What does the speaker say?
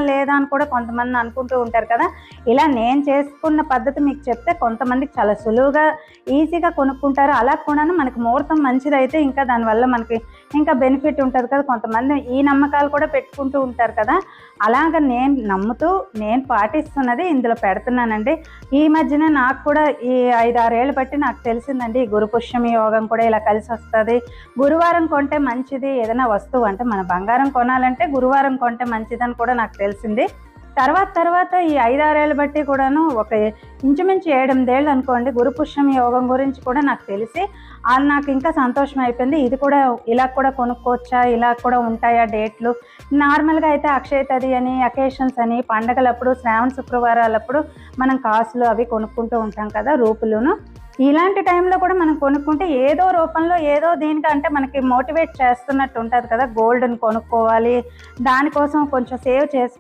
లేదా అని కూడా కొంతమంది అనుకుంటూ ఉంటారు కదా. ఇలా నేను చేసుకున్న పద్ధతి మీకు చెప్తే కొంతమందికి చాలా సులువుగా ఈజీగా కొనుక్కుంటారు. అలా కూడాను మనకి ముహూర్తం మంచిదైతే ఇంకా దానివల్ల మనకి ఇంకా బెనిఫిట్ ఉంటుంది కదా. కొంతమంది ఈ నమ్మకాలు కూడా పెట్టుకుంటూ ఉంటారు కదా. అలాగ నేను నమ్ముతూ నేను పాటిస్తున్నది ఇందులో పెడుతున్నానండి. ఈ మధ్యనే నాకు కూడా ఈ 5-6 ఏళ్ళు బట్టి నాకు తెలిసిందండి ఈ గురు పుష్యమి యోగం కూడా ఇలా కలిసి వస్తుంది. గురువారం కొంటే మంచిది, ఏదైనా వస్తువు అంటే మన బంగారం కొనాలంటే గురువారం కొంటే మంచిదని కూడా నాకు తెలిసింది. తర్వాత ఈ 5-6 ఏళ్ళు బట్టి కూడాను ఒక ఇంచుమించు 7-8 ఏళ్ళు అనుకోండి గురు పుష్యమి యోగం గురించి కూడా నాకు తెలిసి నాకు ఇంకా సంతోషం అయిపోయింది. ఇది కూడా ఇలా కూడా కొనుక్కోవచ్చా, ఇలా కూడా ఉంటాయా డేట్లు. నార్మల్గా అయితే అక్షయ తది అని, అకేషన్స్ అని, పండగలప్పుడు, శ్రావణ శుక్రవారాలప్పుడు మనం కాసులు అవి కొనుక్కుంటూ ఉంటాం కదా, రూపులును. ఇలాంటి టైంలో కూడా మనం కొనుక్కుంటే ఏదో రూపంలో ఏదో దీనికంటే మనకి మోటివేట్ చేస్తున్నట్టు ఉంటుంది కదా. గోల్డ్ని కొనుక్కోవాలి, దానికోసం కొంచెం సేవ్ చేసి